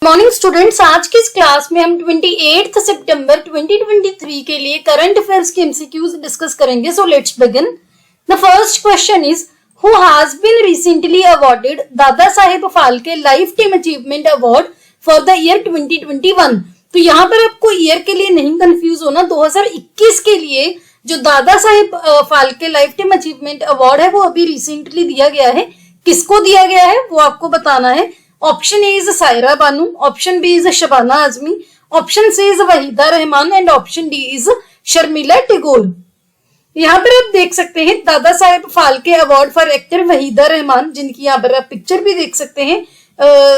Morning students, आज की इस क्लास में हम 28 सितंबर 2023 के लिए करंट अफेयर्स के एमसीक्यूज डिस्कस करेंगे। So let's begin. The first question is who has been recently awarded Dada Saheb Phalke lifetime achievement award for the year 2021। तो यहाँ पर आपको ईयर के लिए नहीं कंफ्यूज होना, 2021 के लिए जो Dada Saheb Phalke lifetime achievement award है वो अभी रिसेंटली दिया गया है। किसको दिया गया है वो आपको बताना है। Option A is Saira Banu, option B is Shabana Azmi, option C is Waheeda Rehman and option D is Sharmila Tagore. यहाँ पर आप देख सकते हैं Dada Saheb Phalke award for actor Waheeda Rehman, जिनकी यहाँ पर आप पिक्चर भी देख सकते हैं।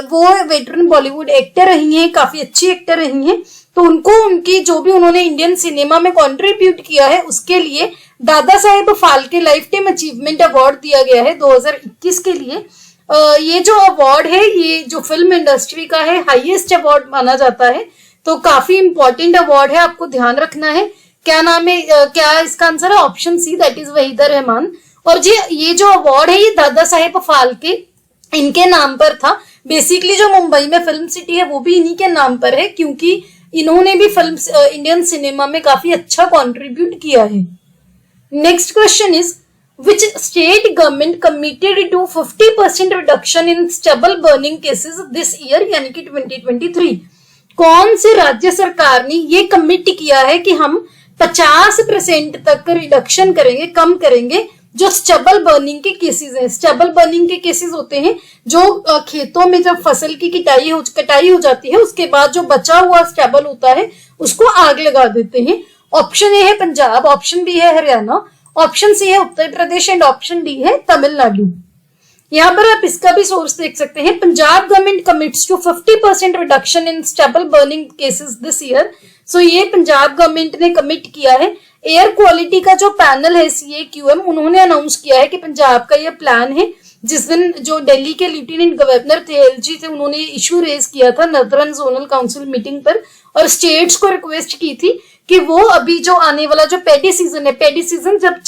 वो वेटरन बॉलीवुड एक्टर रही हैं, काफी अच्छी एक्टर रही हैं। तो उनको उनकी जो भी उन्होंने इंडियन सिनेमा में कंट्रीब्यूट किया है उसके लिए Dada Saheb Phalke lifetime achievement award दिया गया है 2021 के लिए। ये जो अवार्ड है ये जो फिल्म इंडस्ट्री का है हाईएस्ट अवार्ड माना जाता है, तो काफी इंपॉर्टेंट अवार्ड है, आपको ध्यान रखना है। क्या नाम है, क्या इसका आंसर है? Option C, that is Waheeda Rehman. और जी ये जो अवार्ड है ये दादा साहेब फाल्के इनके नाम पर था। बेसिकली जो मुंबई में फिल्म सिटी है वो भी इन्हीं के नाम पर है, क्योंकि इन्होंने भी फिल्म इंडियन सिनेमा में काफी अच्छा कॉन्ट्रीब्यूट किया है। Next question is which state government committed to 50% reduction in stubble burning cases this year यानी कि 2023। कौन सी राज्य सरकार ने ये कमिट किया है कि हम 50% तक रिडक्शन करेंगे, कम करेंगे जो स्टबल बर्निंग के केसेस हैं। स्टबल बर्निंग के केसेस होते हैं जो खेतों में जब फसल की कटाई हो जाती है उसके बाद जो बचा हुआ स्टबल होता है उसको आग लगा देते हैं। ऑप्शन ए है पंजाब, ऑप्शन बी है हरियाणा, ऑप्शन सी है उत्तर प्रदेश एंड ऑप्शन डी है तमिलनाडु। यहाँ पर आप इसका भी सोर्स देख सकते हैं। Punjab government commits to 50% reduction in stubble burning cases this year. So ये पंजाब गवर्नमेंट ने कमिट किया है। एयर क्वालिटी का जो पैनल है CAQM, उन्होंने अनाउंस किया है कि पंजाब का ये प्लान है। जिस दिन जो दिल्ली के लेफ्टिनेंट गवर्नर थे LG थे, उन्होंने इश्यू रेज किया था नॉर्दर्न जोनल काउंसिल मीटिंग पर और स्टेट्स को रिक्वेस्ट की थी कि वो अभी जो आने वाला जो पैडी सीजन है, पैडी सीजन जब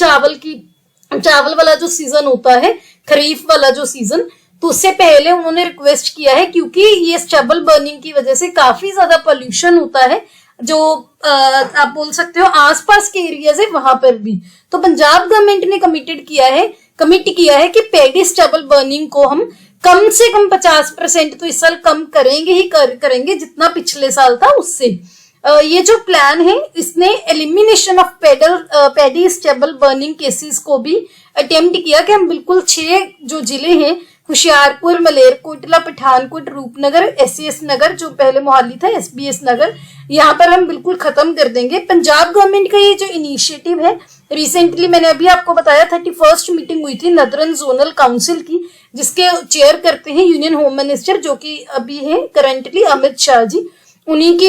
चावल वाला जो सीजन होता है, खरीफ वाला जो सीजन, तो उससे पहले उन्होंने रिक्वेस्ट किया है, क्योंकि ये स्टबल बर्निंग की वजह से काफी ज्यादा पोल्यूशन होता है जो आप बोल सकते हो आसपास के एरियाज है वहां पर भी। तो पंजाब गवर्नमेंट ने कमिट किया है कि पैडी स्टबल बर्निंग को हम कम से कम 50% तो इस साल कम करेंगे ही करेंगे जितना पिछले साल था उससे। ये जो प्लान है इसने elimination of paddy stable burning cases को भी अटेम्प्ट किया कि हम बिल्कुल 6 जो जिले हैं होशियारपुर, मलेरकोटला, पठानकोट, रूपनगर, SCS नगर जो पहले मोहाली था, SBS नगर, यहाँ पर हम बिल्कुल खत्म कर देंगे। पंजाब गवर्नमेंट का ये जो इनिशिएटिव है, रिसेंटली मैंने अभी आपको बताया 31st मीटिंग हुई थी नॉर्दर्न जोनल काउंसिल की, जिसके चेयर करते हैं यूनियन होम मिनिस्टर जो कि अभी है करंटली अमित शाह जी।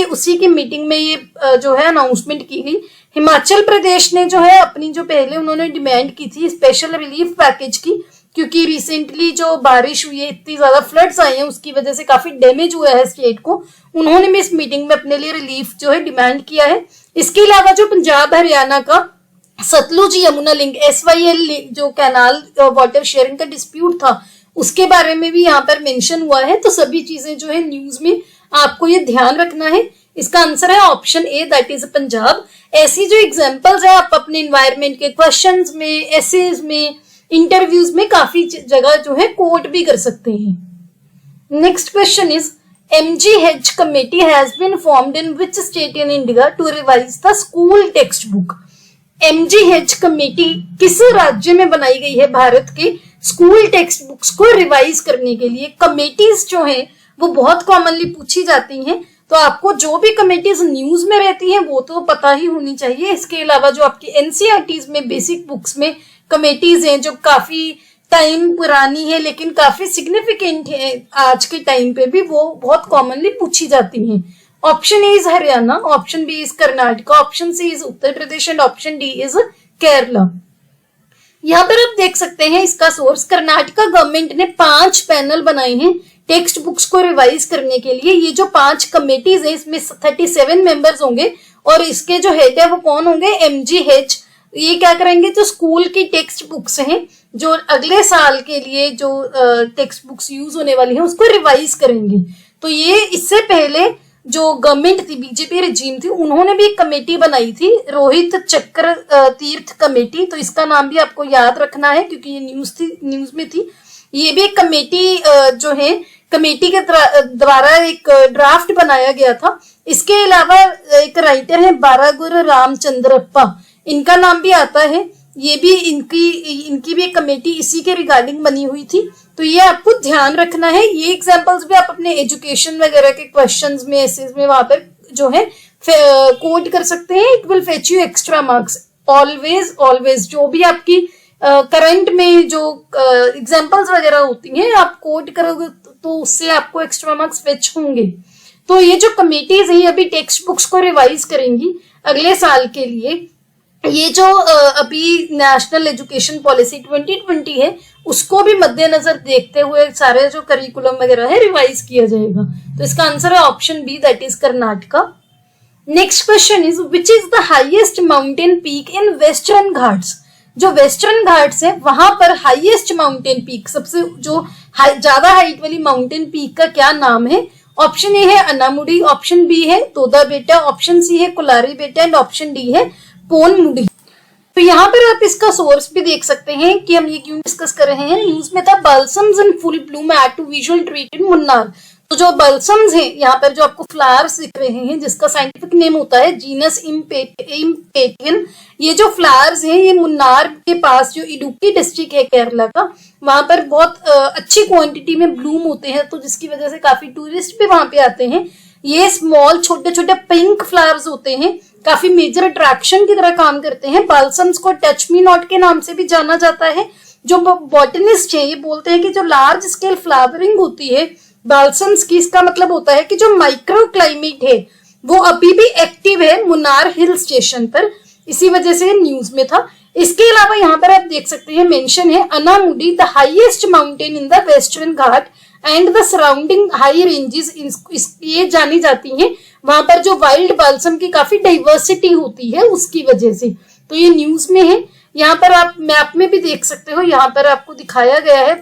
उसी की मीटिंग में ये जो है अनाउंसमेंट की गई। हिमाचल प्रदेश ने जो है अपनी जो पहले उन्होंने डिमांड की थी स्पेशल रिलीफ पैकेज की, क्योंकि रिसेंटली जो बारिश हुई है, इतनी ज्यादा फ्लड्स आई हैं, उसकी वजह से काफी डैमेज हुआ है स्टेट को। उन्होंने भी इस मीटिंग में अपने लिए रिलीफ जो है डिमांड किया है। इसके अलावा जो पंजाब हरियाणा का सतलुज यमुना लिंक SYL जो कैनाल वाटर शेयरिंग का डिस्प्यूट था उसके बारे में भी यहाँ पर मेंशन हुआ है। तो सभी चीजें जो है न्यूज में आपको ये ध्यान रखना है। इसका आंसर है option A, that is Punjab. ऐसी जो एग्जांपल्स है आप अपने एनवायरनमेंट के क्वेश्चंस में, एसेज में, इंटरव्यूज में काफी जगह जो है कोट भी कर सकते हैं। Next question is MGH committee has been formed in which state in India to revise the school text book. MGH committee किस राज्य में बनाई गई है भारत के स्कूल टेक्स्ट बुक्स को रिवाइज करने के लिए? कमेटीज जो है वो बहुत कॉमनली पूछी जाती हैं, तो आपको जो भी कमेटीज न्यूज में रहती हैं वो तो पता ही होनी चाहिए। इसके अलावा जो आपकी NCERTs में बेसिक बुक्स में कमेटीज हैं जो काफी टाइम पुरानी है लेकिन काफी सिग्निफिकेंट है आज के टाइम पे भी, वो बहुत कॉमनली पूछी जाती हैं। Option A is Haryana, option B is Karnataka, option C is Uttar Pradesh and option D is Kerala. यहाँ पर आप देख सकते हैं इसका सोर्स, कर्नाटका गवर्नमेंट ने 5 पैनल बनाए हैं टेक्स्ट बुक्स को रिवाइज करने के लिए। ये जो 5 कमेटीज है इसमें 37 मेंबर्स होंगे और इसके जो हेड है वो कौन होंगे? MGH। ये क्या करेंगे? जो स्कूल की टेक्स्ट बुक्स हैं जो अगले साल के लिए जो टेक्स्ट बुक्स यूज होने वाली हैं उसको रिवाइज करेंगे। तो ये इससे पहले जो गवर्नमेंट थी, बीजेपी रेजिम थी, उन्होंने भी एक कमेटी बनाई थी, रोहित चक्र तीर्थ कमेटी। तो इसका नाम भी आपको याद रखना है क्योंकि ये न्यूज में थी। ये भी एक कमेटी जो है, कमेटी के द्वारा एक ड्राफ्ट बनाया गया था। इसके अलावा एक राइटर है बारागुर रामचंद्रप्पा, इनका नाम भी आता है। ये भी इनकी भी एक कमेटी इसी के रिगार्डिंग बनी हुई थी। तो ये आपको ध्यान रखना है। ये एग्जांपल्स भी आप अपने एजुकेशन वगैरह के क्वेश्चंस में, एसेज में वहां पर जो है कोड कर सकते हैं। It will fetch you extra marks always जो भी आपकी करंट में जो एग्जांपल्स वगैरह होती हैं, आप कोड करोगे तो उससे आपको एक्स्ट्रा मार्क्स फेच होंगे। तो ये जो कमेटीज है, अभी टेक्स्ट बुक्स को रिवाइज करेंगी अगले साल के लिए। ये जो अभी नेशनल एजुकेशन पॉलिसी 2020 है, उसको भी मद्देनजर देखते हुए सारे जो करिकुलम वगैरह है रिवाइज किया जाएगा। तो इसका आंसर है option B, that is Karnataka. Next question is which is the highest mountain peak in Western Ghats. जो वेस्टर्न घाट्स है वहां पर हाईएस्ट माउंटेन पीक, सबसे जो ज्यादा हाइट वाली माउंटेन पीक का क्या नाम है? ऑप्शन ए है अनामुडी, ऑप्शन बी है तोदा बेटा, ऑप्शन सी है कुलारी बेटा एंड ऑप्शन डी है पोनमुडी। तो यहाँ पर आप इसका सोर्स भी देख सकते हैं कि हम ये क्यों डिस्कस कर रहे हैं। न्यूज में था blossoms in full bloom add to visual treat in Munnar. तो जो बल्सम्स हैं, यहाँ पर जो आपको फ्लावर्स दिख रहे हैं, जिसका साइंटिफिक नेम होता है जीनस इम्पेटियन। ये जो फ्लावर्स हैं, ये मुन्नार के पास जो इडुक्की डिस्ट्रिक्ट है केरला का, वहां पर बहुत अच्छी क्वांटिटी में ब्लूम होते हैं, तो जिसकी वजह से काफी टूरिस्ट भी वहां पे आते हैं। ये स्मॉल छोटे छोटे पिंक फ्लावर्स होते हैं, काफी मेजर अट्रैक्शन की तरह काम करते हैं। बाल्सम्स को टच मी नॉट के नाम से भी जाना जाता है। जो बॉटनिस्ट है, ये बोलते हैं कि जो लार्ज स्केल फ्लावरिंग होती है बाल्सम्स की, इसका मतलब होता है कि जो माइक्रो क्लाइमेट है वो अभी भी एक्टिव है मुन्नार हिल स्टेशन पर। इसी वजह से न्यूज में था। इसके अलावा यहाँ पर आप देख सकते हैं मेंशन है Anamudi, the highest mountain in the Western Ghat and the surrounding high ranges. ये जानी जाती हैं, वहां पर जो वाइल्ड बाल्सम की काफी डाइवर्सिटी होती है उसकी वजह से। तो ये न्यूज में है। यहाँ पर आप मैप में भी देख सकते हो, यहाँ पर आपको दिखाया गया है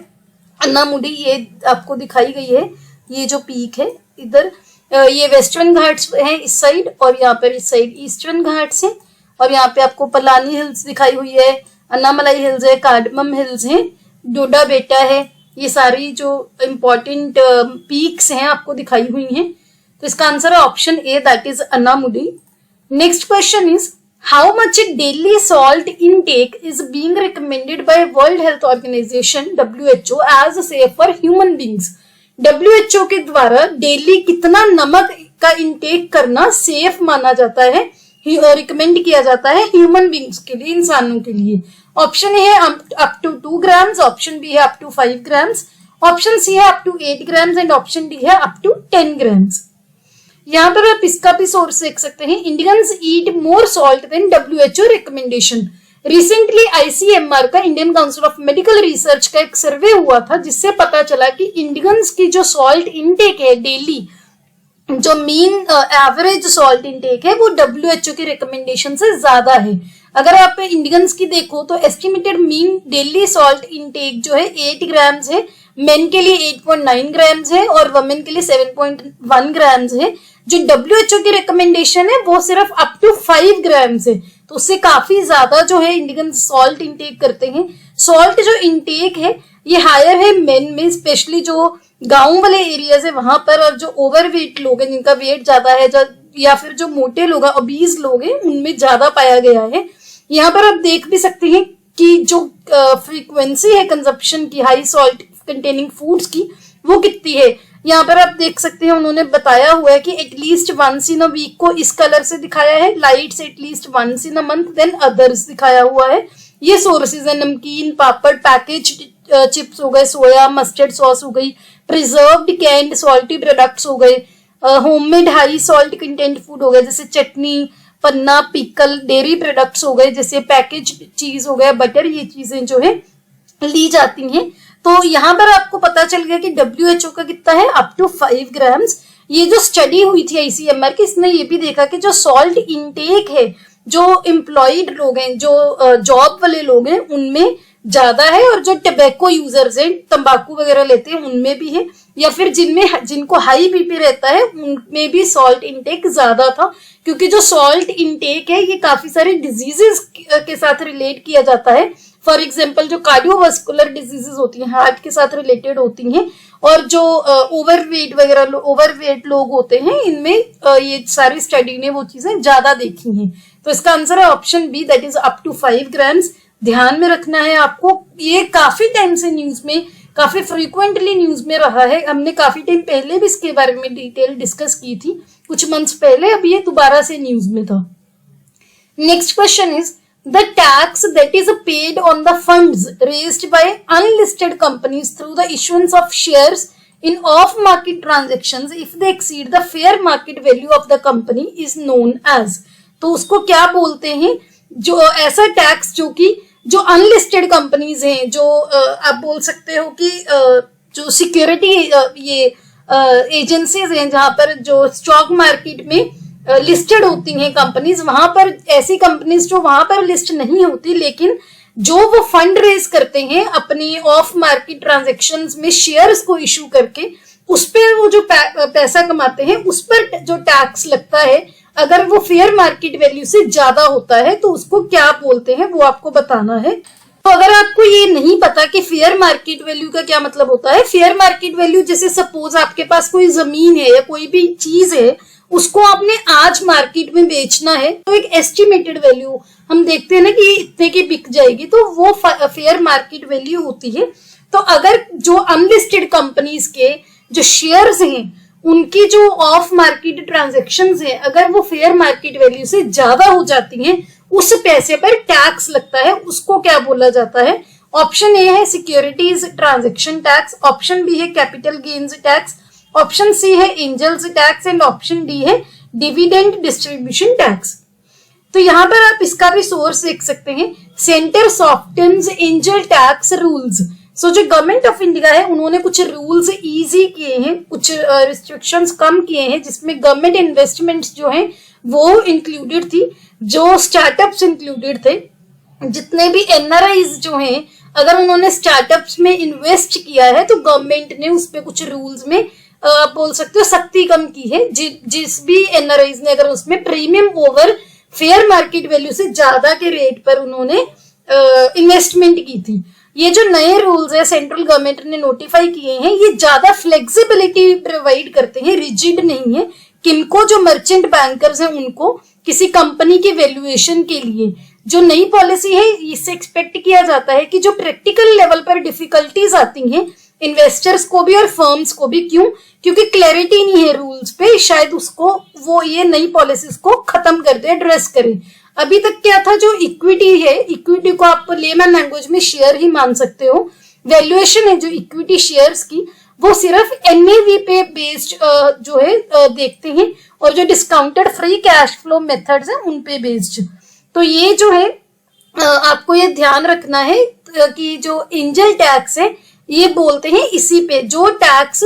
अन्नामुडी, ये आपको दिखाई गई है। ये जो पीक है इधर, ये वेस्टर्न घाट्स हैं इस साइड, और यहाँ पर इस साइड ईस्टर्न घाट्स हैं। और यहाँ पे आपको पलानी हिल्स दिखाई हुई है, अन्नामलाई हिल्स है, कार्डमम हिल्स है, डोडा बेटा है। ये सारी जो इम्पोर्टेंट पीक्स हैं आपको दिखाई हुई हैं। तो इसका आंसर है option A, that is Anamudi. Next question is how much daily salt intake is being recommended by World Health Organization WHO as safe for human beings. WHO के द्वारा डेली कितना नमक का इनटेक करना सेफ माना जाता है, रिकमेंड किया जाता है ह्यूमन बींग्स के लिए, इंसानों के लिए। ऑप्शन ए है up to 2 grams, option B है up to 5 grams, option C है up to 8 grams and option D है अप टू 10 ग्राम्स। यहाँ पर आप इसका भी सोर्स देख सकते हैं, Indians eat more salt than WHO recommendation. Recently ICMR का, Indian council of medical research का एक सर्वे हुआ था, जिससे पता चला कि इंडियंस की जो सॉल्ट इनटेक है डेली, जो मीन एवरेज सॉल्ट इनटेक है, वो WHO की रिकमेंडेशन से ज्यादा है। अगर आप इंडियंस की देखो तो estimated mean daily salt intake जो है 8 ग्राम्स है, मेन के लिए 8.9 ग्राम्स है और वुमेन के लिए 7.1 ग्राम्स है। जो WHO की रिकमेंडेशन है वो सिर्फ अप टू 5 ग्राम्स है, तो उससे काफी ज्यादा जो है इंडियन सॉल्ट इनटेक करते हैं। सॉल्ट जो इनटेक है ये हायर है मेन में, स्पेशली जो गांव वाले एरियाज है वहां पर, और जो ओवरवेट लोग हैं जिनका वेट ज्यादा है, या फिर जो मोटे लोग हैं, ओबीज लोग हैं, उनमें ज्यादा पाया गया है। यहाँ पर आप देख भी सकते हैं कि जो फ्रीक्वेंसी है कंजप्शन की हाई सॉल्ट कंटेनिंग फूड्स की, वो कितनी है। यहाँ पर आप देख सकते हैं उन्होंने बताया हुआ है कि at least once in a week को इस कलर से दिखाया है, lights at least once in a month, then others दिखाया हुआ है। ये सोर्सेज है, नमकीन, पापड़, पैकेज चिप्स हो गए, सोया मस्टर्ड सॉस हो गई, प्रिजर्व्ड कैंड सॉल्टी प्रोडक्ट्स हो गए, homemade high salt content food हो गए जैसे चटनी, पन्ना, पिकल, डेयरी प्रोडक्ट्स हो गए जैसे पैकेज चीज हो गया, बटर, ये चीजें जो है ली जाती हैं। तो यहाँ पर आपको पता चल गया कि WHO का कितना है, अप टू 5 ग्राम्स। ये जो स्टडी हुई थी ICMR की, इसने ये भी देखा कि जो सॉल्ट इनटेक है, जो एम्प्लॉयड लोग हैं, जो जॉब वाले लोग हैं, उनमें ज्यादा है, और जो टबैको यूजर्स हैं, तंबाकू वगैरह लेते हैं, उनमें भी है। या फिर जिनको हाई बीपी रहता है उनमें भी सॉल्ट इनटेक ज्यादा था, क्योंकि जो सॉल्ट इनटेक है ये काफी सारे डिजीजेस के साथ रिलेट किया जाता है। फॉर एग्जाम्पल जो कार्डियोवास्कुलर डिजीजेस होती हैं, हार्ट के साथ रिलेटेड होती हैं, और जो ओवरवेट लोग होते हैं, इनमें ये सारी स्टडी ने वो चीजें ज्यादा देखी हैं। तो इसका आंसर है option B, that is up to 5 grams. ध्यान में रखना है आपको, ये काफी टाइम से न्यूज में, काफी फ्रीक्वेंटली न्यूज में रहा है। हमने काफी टाइम पहले भी इसके बारे में डिटेल डिस्कस की थी, कुछ मंथ्स पहले, अब ये दोबारा से न्यूज में था। Next question is the tax that is paid on the funds raised by unlisted companies through the issuance of shares in off-market transactions if they exceed the fair market value of the company is known as। तो उसको क्या बोलते हैं? जो ऐसा tax जो कि जो अनलिस्टेड कंपनीज हैं, जो आप बोल सकते हो कि जो सिक्योरिटी ये एजेंसीज हैं जहां पर जो स्टॉक मार्केट में लिस्टेड होती हैं कंपनीज, वहां पर ऐसी कंपनीज जो वहां पर लिस्ट नहीं होती, लेकिन जो वो फंड रेज करते हैं अपनी ऑफ मार्केट ट्रांजैक्शंस में शेयर्स को इशू करके, उस पर वो जो पैसा कमाते हैं उस पर जो टैक्स लगता है, अगर वो फेयर मार्केट वैल्यू से ज्यादा होता है तो उसको क्या बोलते हैं वो आपको बताना है। तो अगर आपको ये नहीं पता कि फेयर मार्केट वैल्यू का क्या मतलब होता है, फेयर मार्केट वैल्यू जैसे सपोज आपके पास कोई जमीन है या कोई भी चीज है, उसको आपने आज मार्केट में बेचना है, तो एक एस्टिमेटेड वैल्यू हम देखते हैं ना कि इतने की बिक जाएगी, तो वो फेयर मार्केट वैल्यू होती है। तो अगर जो अनलिस्टेड कंपनीज के जो शेयर्स हैं उनकी जो ऑफ मार्केट ट्रांजैक्शंस हैं, अगर वो फेयर मार्केट वैल्यू से ज्यादा हो जाती हैं, उस पैसे पर टैक्स लगता है, उसको क्या बोला जाता है? ऑप्शन ए है securities transaction tax, option B है capital gains tax, option C है angels tax and option D है डिविडेंड डिस्ट्रीब्यूशन टैक्स। तो यहाँ पर आप इसका भी सोर्स देख सकते हैं, centre softens angel tax rules. So जो गवर्नमेंट ऑफ इंडिया है उन्होंने कुछ रूल्स इजी किए हैं, कुछ रिस्ट्रिक्शंस कम किए हैं, जिसमें गवर्नमेंट इन्वेस्टमेंट्स जो हैं वो इंक्लूडेड थी, जो स्टार्टअप्स इंक्लूडेड थे, जितने भी एनआरआईज जो हैं अगर उन्होंने स्टार्टअप्स में इन्वेस्ट किया है तो गवर्नमेंट ने उस पर कुछ रूल्स में आप बोल सकते हो सख्ती कम की है। जिस भी एनआरआईज ने अगर उसमें premium over fair market value से ज्यादा के रेट पर उन्होंने इन्वेस्टमेंट की थी, ये जो नए रूल्स है सेंट्रल गवर्नमेंट ने नोटिफाई किए हैं, ये ज्यादा फ्लेक्सिबिलिटी प्रोवाइड करते हैं, रिजिड नहीं है। किनको जो मर्चेंट बैंकर्स हैं उनको किसी कंपनी की वैल्यूएशन के लिए जो नई पॉलिसी है, इससे एक्सपेक्ट किया जाता है कि जो प्रैक्टिकल लेवल पर डिफिकल्टीज आती हैं इन्वेस्टर्स को भी और फर्म्स को भी, क्यों? क्योंकि क्लैरिटी नहीं है रूल्स पे, शायद उसको वो ये नई पॉलिसीज को खत्म कर दे, एड्रेस करे। अभी तक क्या था, जो इक्विटी है, इक्विटी को आप लेमन लैंग्वेज में शेयर ही मान सकते हो, वैल्यूएशन है जो इक्विटी शेयर्स की वो सिर्फ एनएवी पे बेस्ड जो है देखते हैं, और जो discounted free cash flow methods है उन पे बेस्ड। तो ये जो है आपको ये ध्यान रखना है कि जो एंजल टैक्स है ये बोलते हैं इसी पे, जो टैक्स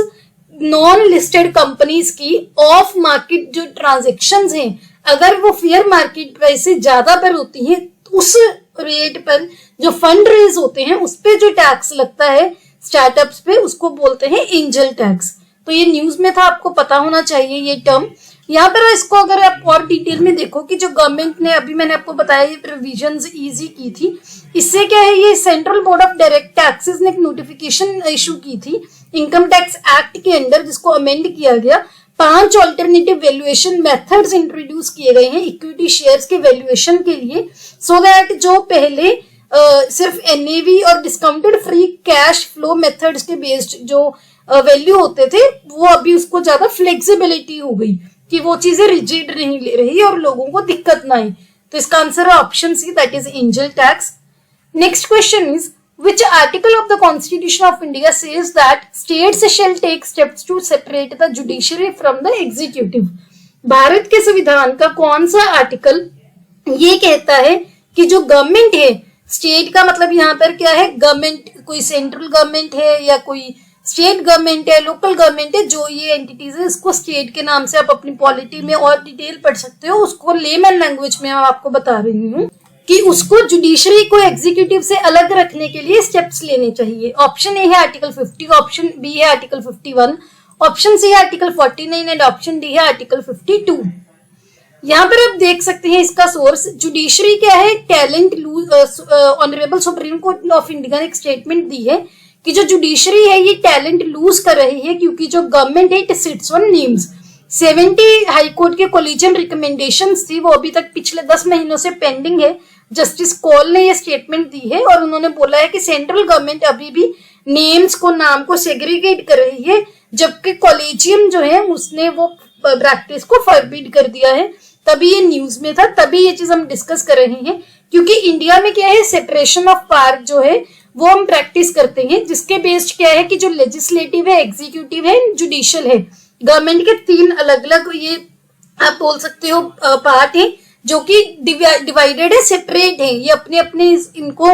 नॉन लिस्टेड कंपनीज की ऑफ मार्केट जो ट्रांजैक्शंस हैं अगर वो फेयर मार्केट प्राइस से ज्यादा पर होती हैं, उस रेट पर जो फंड रेज होते हैं उस पे जो टैक्स लगता है स्टार्टअप्स पे, उसको बोलते हैं एंजल टैक्स। तो ये न्यूज में था, आपको पता होना चाहिए ये टर्म। यहाँ पर इसको अगर आप और डिटेल में देखो कि जो गवर्नमेंट ने अभी मैंने आपको बताया ये प्रोविजंस इजी की थी, इससे क्या है, ये central board of direct taxes ने एक नोटिफिकेशन इशू की थी इनकम टैक्स एक्ट के अंदर, जिसको अमेंड किया गया। 5 ऑल्टरनेटिव वैल्यूएशन मेथड्स इंट्रोड्यूस किए गए हैं इक्विटी शेयर्स के वैल्यूएशन के लिए, सो दैट जो पहले सिर्फ एनएवी और discounted free cash flow methods के बेस्ड जो वैल्यू होते थे, वो अभी उसको ज्यादा फ्लेक्सिबिलिटी हो गई कि वो चीजें रिजिड नहीं ले रही और लोगों को दिक्कत ना आए। तो इसका आंसर है option C, that is angel tax. Next question is which article of the Constitution of India says that states shall take steps to separate the judiciary from the executive? Bharat के संविधान का कौन सा आर्टिकल ये कहता है कि जो गवर्नमेंट है, स्टेट का मतलब यहाँ पर क्या है, गवर्नमेंट कोई सेंट्रल गवर्नमेंट है या कोई स्टेट गवर्नमेंट है, लोकल गवर्नमेंट है, जो ये एंटिटीज है इसको स्टेट के नाम से आप अपनी पॉलिटी में और डिटेल पढ़ सकते हो, उसको लेमन लैंग्वेज में आपको बता रही हूँ। कि उसको जुडिशरी को एग्जीक्यूटिव से अलग रखने के लिए स्टेप्स लेने चाहिए। ऑप्शन ए है आर्टिकल 50, ऑप्शन बी है आर्टिकल 51, ऑप्शन सी है आर्टिकल 49 एंड ऑप्शन डी है आर्टिकल 52। यहाँ पर आप देख सकते हैं इसका सोर्स जुडिशरी क्या है, talent loose. Honourable supreme court of India ने एक स्टेटमेंट दी है कि जो जुडिशरी है ये टैलेंट लूज कर रही है क्योंकि जो गवर्नमेंट है it sits on names. 70 high court के कोलिजियम रिकमेंडेशंस थी वो अभी तक पिछले 10 महीनों से पेंडिंग है। जस्टिस कौल ने ये स्टेटमेंट दी है और उन्होंने बोला है कि सेंट्रल गवर्नमेंट अभी भी नेम्स को, नाम को सेग्रीगेट कर रही है, जबकि कॉलेजियम जो है उसने वो प्रैक्टिस को फॉरबिड कर दिया है। तभी ये न्यूज में था, तभी ये चीज हम डिस्कस कर रहे हैं क्योंकि इंडिया में क्या है, सेपरेशन ऑफ पावर जो है वो हम प्रैक्टिस करते हैं, जिसके बेस्ड क्या है कि जो लेजिस्लेटिव है, एग्जीक्यूटिव है, जुडिशियल है, गवर्नमेंट के 3 अलग अलग ये आप बोल सकते हो पार्ट है जो कि डिवाइडेड है, सेपरेट है। ये अपने अपने इनको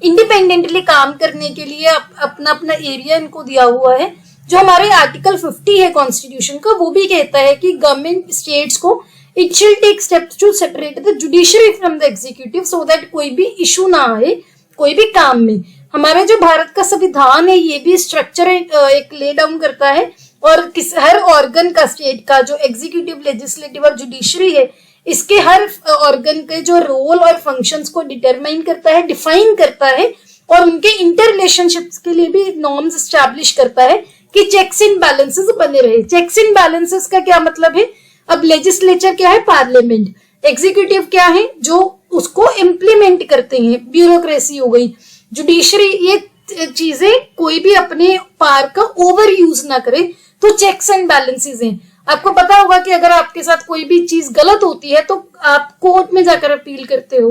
इंडिपेंडेंटली काम करने के लिए अपना अपना एरिया इनको दिया हुआ है। जो हमारे आर्टिकल 50 है कॉन्स्टिट्यूशन का, वो भी कहता है कि गवर्नमेंट स्टेट्स को it shall take steps to separate the judiciary from the executive so that कोई भी इशू ना आए कोई भी काम में। हमारे जो भारत का संविधान है ये भी स्ट्रक्चर एक ले डाउन करता है और हर ऑर्गन का, स्टेट का, जो एग्जीक्यूटिव, लेजिस्लेटिव और जुडिशरी है, इसके हर ऑर्गन के जो रोल और फंक्शंस को डिटरमाइन करता है, डिफाइन करता है और उनके इंटर रिलेशनशिप्स के लिए भी नॉर्म्स एस्टैब्लिश करता है कि चेक्स एंड बैलेंसेस बने रहे। चेक्स एंड बैलेंसेस का क्या मतलब है, अब लेजिस्लेचर क्या है, पार्लियामेंट, एग्जीक्यूटिव क्या है, जो उसको इम्प्लीमेंट करते हैं, ब्यूरोक्रेसी हो गई, जुडिशरी, ये चीजें कोई भी अपने पावर का ओवर यूज ना करे, तो चेक्स एंड बैलेंसेस हैं। आपको पता होगा कि अगर आपके साथ कोई भी चीज गलत होती है तो आप कोर्ट में जाकर अपील करते हो।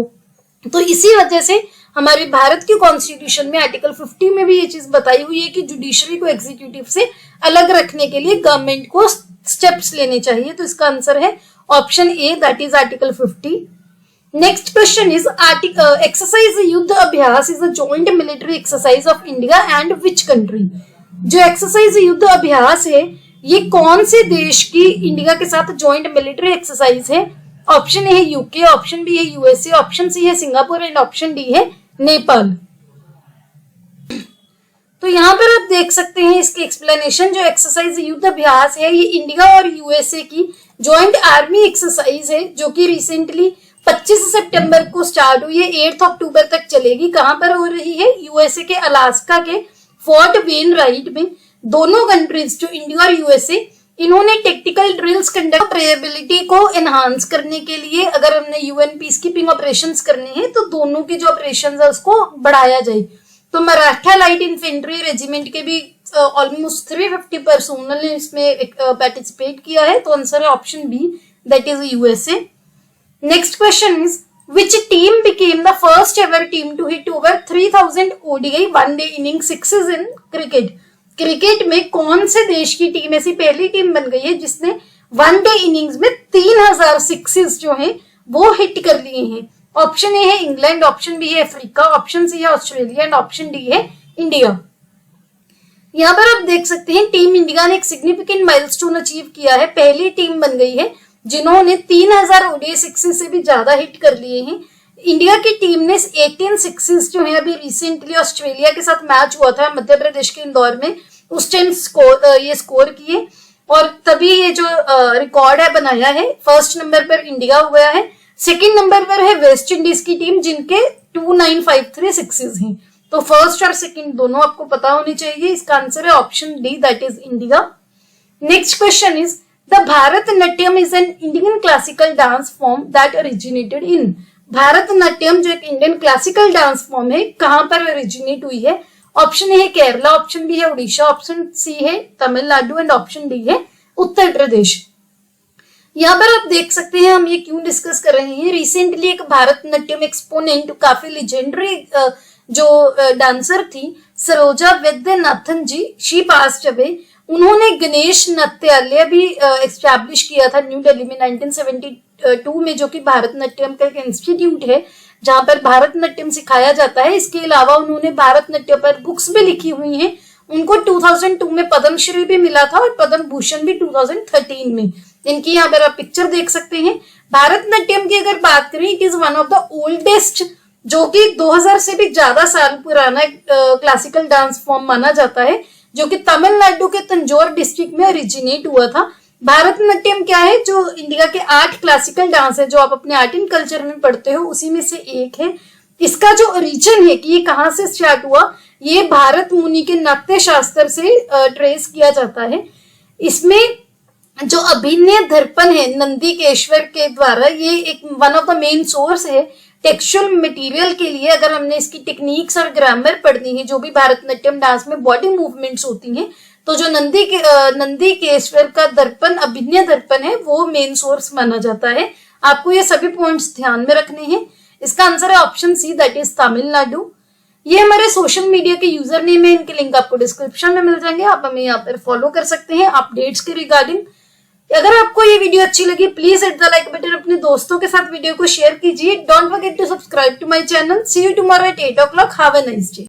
तो इसी वजह से हमारे भारत के कॉन्स्टिट्यूशन में आर्टिकल 50 में भी ये चीज बताई हुई है कि जुडिशरी को एग्जीक्यूटिव से अलग रखने के लिए गवर्नमेंट को स्टेप्स लेने चाहिए। तो इसका आंसर है option A, that is article 50। Next question is exercise युद्ध अभ्यास is a joint military exercise of India and which country. जो एक्सरसाइज युद्ध अभ्यास है ये कौन से देश की इंडिया के साथ जॉइंट मिलिट्री एक्सरसाइज है। ऑप्शन ए है यूके, ऑप्शन बी है यूएसए, ऑप्शन सी है सिंगापुर एंड ऑप्शन डी है नेपाल। तो यहाँ पर आप देख सकते हैं इसकी एक्सप्लेनेशन। जो एक्सरसाइज युद्ध अभ्यास है ये इंडिया और यूएसए की जॉइंट आर्मी एक्सरसाइज है जो कि रिसेंटली 25 सितंबर को स्टार्ट हुई है, 8 अक्टूबर तक चलेगी। कहां पर हो रही है, यूएसए के अलास्का के फोर्ट वेन राइट में। दोनों कंट्रीज जो इंडिया और यूएसए, इन्होंने टेक्टिकल ड्रिल्स कंडक्ट प्रेबिलिटी को एनहांस करने के लिए, अगर हमने यूएन पीस कीपिंग ऑपरेशंस करने हैं तो दोनों के जो ऑपरेशंस है उसको बढ़ाया जाए। तो मराठा लाइट इन्फेंट्री रेजिमेंट के भी ऑलमोस्ट 350 पर्सोनल ने इसमें पार्टिसिपेट किया है। तो आंसर है option B, that is USA. Next question is, which team became the first ever team to hit over 3000 ODI one day inning sixes in cricket? Cricket में कौन से देश की टीम ऐसी पहली टीम बन गई है जिसने वन डे इनिंग्स में 3000 सिक्सेस जो हैं वो हिट कर लिए हैं। ऑप्शन ए है इंग्लैंड, ऑप्शन बी है अफ्रीका, ऑप्शन सी है ऑस्ट्रेलिया एंड ऑप्शन डी है इंडिया। यहाँ पर आप देख सकते हैं टीम इंडिया ने एक सिग्निफिकेंट माइलस्टोन अचीव किया है, पहली टीम बन गई है जिन्होंने 3000 ओडीआई सिक्सेस से भी ज्यादा हिट कर लिए हैं। इंडिया की टीम ने 18 सिक्सेस जो है अभी रिसेंटली ऑस्ट्रेलिया के साथ मैच हुआ था मध्य प्रदेश के इंदौर में, उस टाइम ये स्कोर किए और तभी ये जो रिकॉर्ड है बनाया है। फर्स्ट नंबर पर इंडिया हो गया है, सेकंड नंबर पर है वेस्ट इंडीज की टीम जिनके 2953 सिक्सेस हैं। तो फर्स्ट और सेकंड दोनों आपको पता होनी चाहिए। इसका आंसर है option D, that is India. Next question is, the Bharatanatyam is an Indian classical dance form that originated in. Bharatanatyam जो एक इंडियन क्लासिकल डांस फॉर्म है कहां पर ओरिजिनेट हुई है। ऑप्शन ए है केरला, ऑप्शन बी है उड़ीसा, ऑप्शन सी है तमिलनाडु एंड ऑप्शन डी है उत्तर प्रदेश। यहाँ पर आप देख सकते हैं हम ये क्यों डिस्कस कर रहे हैं। रिसेंटली एक भारतनाट्यम एक्सपोनेंट, काफी लेजेंडरी जो डांसर थी सरोजा वैद्यनाथन जी, शी पास्ड अवे। उन्होंने गणेश नृत्यालय भी एस्टैब्लिश किया था न्यू दिल्ली में 1972 में, जो कि भारतनाट्यम का एक इंस्टीट्यूट है जहां पर भारतनाट्यम सिखाया जाता है। इसके अलावा उन्होंने भारतनाट्यम पर बुक्स भी लिखी हुई हैं। उनको 2002 में पद्मश्री भी मिला था और पद्म भूषण भी 2013 में। इनकी यहाँ पर आप पिक्चर देख सकते हैं। भारतनाट्यम की अगर बात करें, it is one of the oldest, जो कि 2000 से भी ज्यादा साल पुराना क्लासिकल डांस फॉर्म माना जाता है, जो कि तमिलनाडु के तंजौर डिस्ट्रिक्ट में ओरिजिनेट हुआ था। भारतनाट्यम क्या है, जो इंडिया के 8 क्लासिकल डांस है जो आप अपने आर्ट एंड कल्चर में पढ़ते हो, उसी में से एक है। इसका जो ओरिजिन है कि ये कहाँ से स्टार्ट हुआ, ये भारत मुनि के नाट्य शास्त्र से ट्रेस किया जाता है। इसमें जो अभिनय दर्पण है नंदीकेश्वर के द्वारा, ये एक one of the main source है टेक्सचुअल मटेरियल के लिए। अगर हमने इसकी टेक्निक्स और ग्रामर पढ़नी है, जो भी भारतनाट्यम डांस में बॉडी मूवमेंट्स होती हैं, तो जो नंदीकेश्वर का दर्पण, अभिनय दर्पण है, वो मेन सोर्स माना जाता है। आपको ये सभी पॉइंट्स ध्यान में रखने हैं। इसका आंसर है option C, that is Tamil Nadu. ये हमारे सोशल मीडिया के यूजर नेम है, इनके लिंक आपको डिस्क्रिप्शन में मिल जाएंगे। आप हमें यहाँ पर फॉलो कर सकते हैं अपडेट्स के रिगार्डिंग। अगर आपको ये वीडियो अच्छी लगी, please hit the like button, अपने दोस्तों के साथ वीडियो को शेयर कीजिए। Don't forget to subscribe to my channel. See you tomorrow at 8 o'clock। Have a nice day.